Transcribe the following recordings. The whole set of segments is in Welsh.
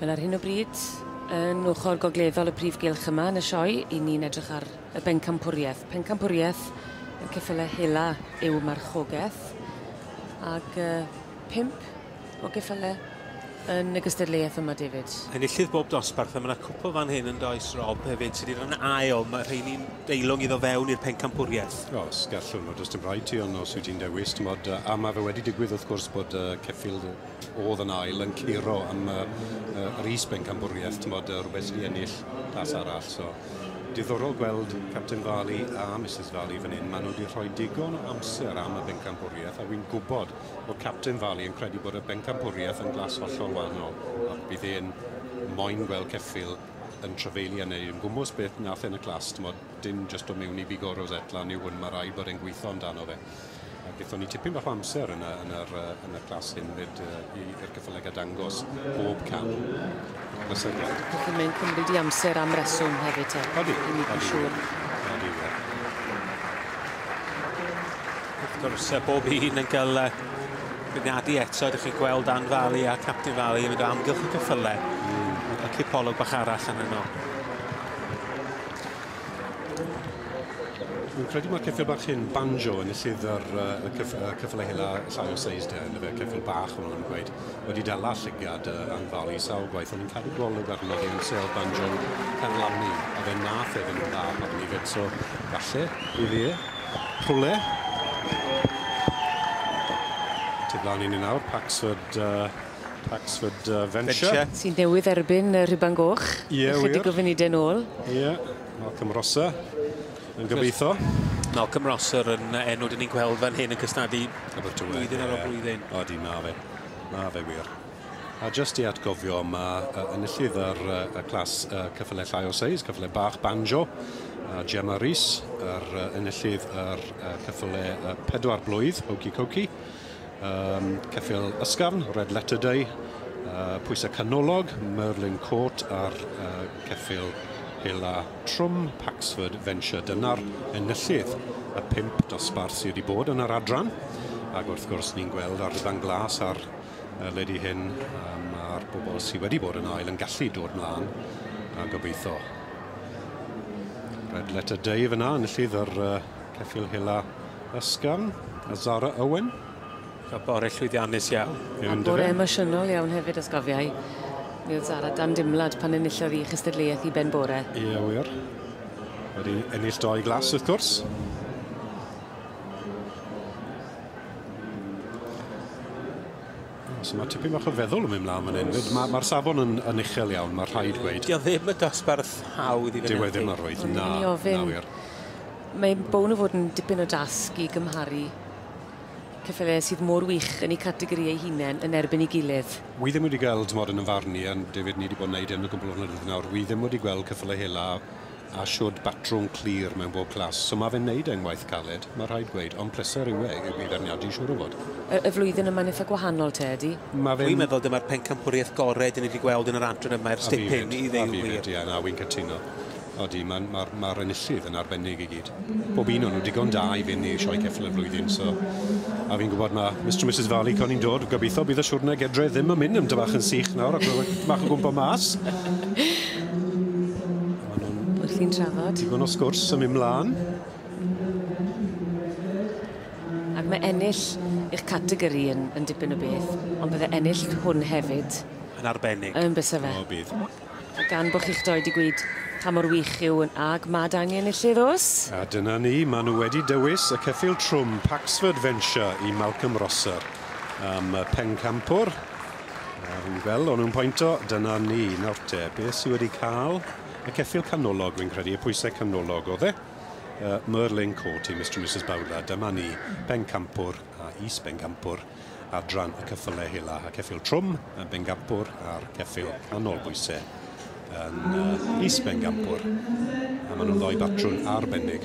Wel ar hyn o bryd, yn ochr gogleddol y prif gylch yma yn y sioe, i ni'n edrych ar y bencampwriaeth. Pencampwriaeth yn ceffylau hela yw marchogaeth, ac 5 o geffylau yn y gystadleuaeth yma, David. Enillydd bob dosbarth, a mae yna cwpl fan hyn yn does, Rob, hefyd, sydd wedi'n ail. Mae rheini'n deilwng iddo fewn i'r pencampwriaeth. O, sgellwn, does dim rhaid ti ond os wyt ti'n dewis. A mae fe wedi digwydd wrth gwrs bod ceffil oedd yn ail yn curo am yr is-bencampwriaeth, rhywbeth sydd wedi ennill das arall. So, diddorol gweld Captain Farley a Mrs Farley fan hyn. Maen nhw wedi rhoi digon o amser am y bencampwriaeth, a wy'n gwybod bod Captain Farley yn credu bod y bencampwriaeth yn glas hollol wahanol. A bydd e'n moyn gweld ceffil yn trafeili yn ei. Yn gwmwys beth nath yn y clas, dim just o mewn i bigo Rosetlan yw hwn, mae rai bod e'n gweithio amdano fe. A gaethon ni tipyn bach o amser yn y clas hyn i'r cyffylau dangos bob cam. Felly mae'n cymryd i amser am reswm hefyd te. Odi. Wrth gwrs, bob un yn cael bygniadu eto, ydych chi'n gweld Dan Farley a Captain Farley yn mynd o amgylch y cyffylau. A cipolwg bach arall yn yno. Dwi'n credu mae'r ceffil bach hyn, Banjo, yn sydd yr cyffylau hela llai o seis de, yn y fe, ceffil bach o'n nhw'n gweud, wedi dala llygiad yn Farley sawl gwaith, ond yn cadw golwg arno fi yn sel Banjo canlanu, a fe nath efo'n dda arni fyd, so falle, i fi, rhwle. Tiblaen i ni nawr, Paxford Venture. Sy'n newydd erbyn Rhuban Goch. Ie, wir. Chydig o funudau nôl. Ie, Malcolm Rosser. Yn gobeithio. Malcolm Rosser yn enw dyn ni'n gweld fan hyn yn cystadlu blwyddyn ar ôl blwyddyn. Odi, na fe wir. A jyst i atgofio, mae enillydd y clas cyffylau llai o seis, cyffylau bach Banjo, Gemma Rhys, enillydd yr cyffylau 4 blwydd, Hokey Cokey, ceffyl ysgafn, Red Letter Day, pwysau canolog, Merlin Court a'r ceffyl hela Trwm, Paxford Venture. Dyna'r enillydd y 5 dosbarth sydd wedi bod yn yr adran. Ac wrth gwrs ni'n gweld ar rhyfan glas ar ledi hyn mae'r bobl sydd wedi bod yn ail yn gallu dod mlaen a gobeithio. Red Letter Day fyna, enillydd yr ceffyl hela ysgafn, a Zara Owen. Bore llwyddiannus iawn. A bore emosiynol iawn hefyd ysgofiau. Mi oedd Zara dan dimlad pan enillodd i chystadleuaeth i ben bore. Ie, wir. Wedi ennill 2 glas, wrth gwrs. So mae tipyn bach o feddwl yn mynd mlaen fan hyn. Mae'r safon yn uchel iawn, mae'r rhaid gweud. Dio ddim y dosbarth hawdd i fyny. Dyw e ddim ar roedd, na wir. Mae'n bown o fod yn dipyn o dasg i gymharu cyffylau sydd mor wych yn eu categori ei hunain yn erbyn ei gilydd. Wi ddim wedi gweld mod yn y farni, a David ni wedi bod yn neud yn y gwbl o flynyddoedd nawr. Wi ddim wedi gweld cyffylau hela a siwrd batrwm clir mewn bob clas. So mae fe'n neud e'n waith caled, mae rhaid gweud, ond pleser yw i dderniadu siwr o fod. Y flwyddyn yma'n eitha gwahanol te, ydi? Dwi'n meddwl dyma'r pencampwriaeth gored yn wedi gweld yn yr adran yma, yr stipyn i ddeud wir. Ie, na, wy'n cytuno. Odi, mae'r enillydd yn arbennig i gyd. Bob un o'n nhw digon da i fynd i sioe ceffyl y flwyddyn, so... A fi'n gwybod mae Mr and Mrs Farley con i'n dod, gobeithio bydd y siwrna gedre ddim yn mynd am dybach yn sych nawr, ac bach o gwmpa mas. Wrth i'n trafod. Digon o sgwrs yn mynd mlaen. Ac mae ennill eich categori yn dipyn o beth, ond bydde ennill hwn hefyd. Yn arbennig. Yn bysa fe. O, bydd. Gan bod chi'ch doi di gweud pa mor wych yw ag mae angen enillydd os. A dyna ni, maen nhw wedi dewis y ceffyl trwm Paxford Venture i Malcolm Rosser am pencampwr. Fi'n gweld, o'n nhw'n pwynto, dyna ni. Nawr te, beth sydd wedi cael y ceffyl canolog, fi'n credu, y pwysau canolog oedd e. Merlin Court i Mr and Mrs Bowler. Dyma ni, pencampwr a is-bencampwr adran y cyffylau hela. A ceffyl trwm, y bencampwr a'r ceffyl canolbwysau yn is-bencampwr. A maen nhw'n ddoi batrwn arbennig.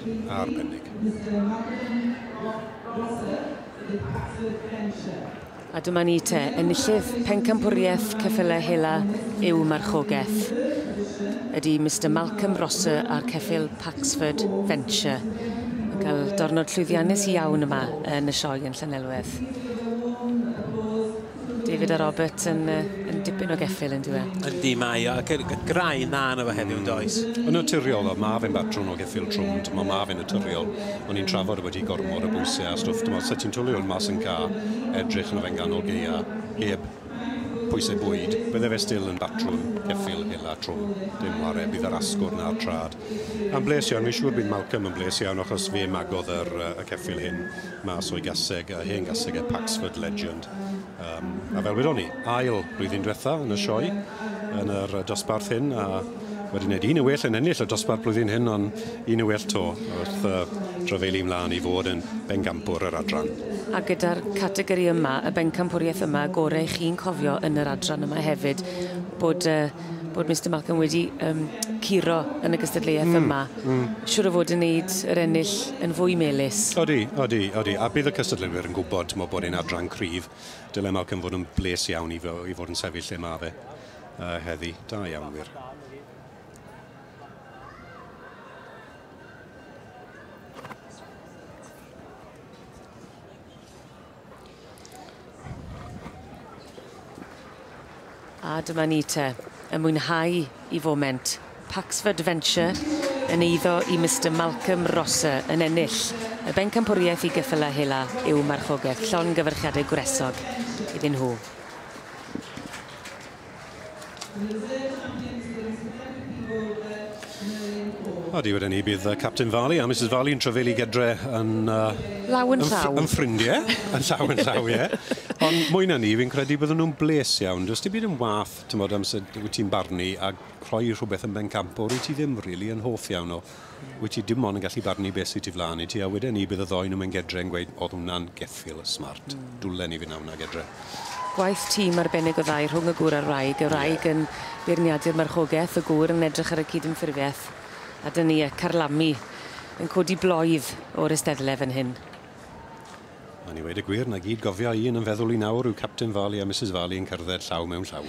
A dyma ni te, enillydd pencampwriaeth ceffylau hela yw marchogaeth. Ydy Mr Malcolm Rosser a'r ceffyl Paxford Venture. Yn cael dornod llwyddiannus iawn yma yn y sioe yn Llanelwedd. David a Robert yn dipyn o geffil yn dwi. Yndi mae, a graen dda yna fe heddiw does. Yn naturiol, o ma fe'n batrwm o geffil trwm, ma fe'n naturiol. O'n i'n trafod wedi gormod o bwysau a stwff. Sa ti'n twlio hwn mas yn ca, edrych yn o fe'n ganol geia, heb pwysau bwyd, bydde fe still yn batrwm geffil hela trwm. Dim ware, bydd yr asgwr na'r trad. A'n bles iawn, mi'n siŵr bydd Malcolm yn bles iawn, achos fe magodd y ceffil hyn mas o'i gaseg, hen gaseg Paxford Legend. A fel wedon ni, ail blwyddyn diwetha yn y sioe, yn yr dosbarth hyn, a wedi gwneud un y well yn ennill y dosbarth blwyddyn hyn, ond un y well to, wrth drafeili mlaen i fod yn bencampwr yr adran. A gyda'r categori yma, y bencampwriaeth yma, gorau chi'n cofio yn yr adran yma hefyd, bod Mr Malcolm wedi curo yn y gystadleuaeth yma. Siwr o fod yn neud yr ennill yn fwy melys. Odi. A bydd y cystadleuwyr yn gwybod bod e'n adran cryf. Dyle Malcolm fod yn bles iawn i fod yn sefyll lle ma fe heddi. Da iawn wir. A dyma ni te, y mwynhau i foment. Paxford Venture yn eiddo i Mr Malcolm Rosser yn ennill y bencampwriaeth i geffylau hela yw marchogaeth. Llon gyfyrchiadau gwresog iddyn nhw. Odi, wedyn ni bydd Captain Farley a Mrs Farley yn trafeili gydre yn... Law yn llaw. Yn ffrindiau, yn llaw, ie. Ond mwy na ni, fi'n credu bydden nhw'n bles iawn. Does ti byd yn wath, ti'n modd amser wyt ti'n barnu a rhoi rhywbeth yn bencampwr, wyt ti ddim really yn hoff iawn o. Wyt ti dim ond yn gallu barnu beth sydd ti flaen i ti, a wedyn ni bydd y ddoi nhw'n mynd gedre yn gweud, oedd hwnna'n geffil smart. Dwlen i fi nawr na gedre. Gwaith tîm arbennig o ddau rhwng y gŵr a'r wraig. Y wraig yn beirniadu'r marchogaeth, y gŵr yn edrych ar y cydymffurfiaeth. A dyn ni, Carlami, yn codi bloedd o'r eisteddle fan hyn. A ni wedi gwir, na gyd gofio un yn feddwl i nawr yw Captain Farley a Mrs Farley yn cerdded llaw mewn llaw.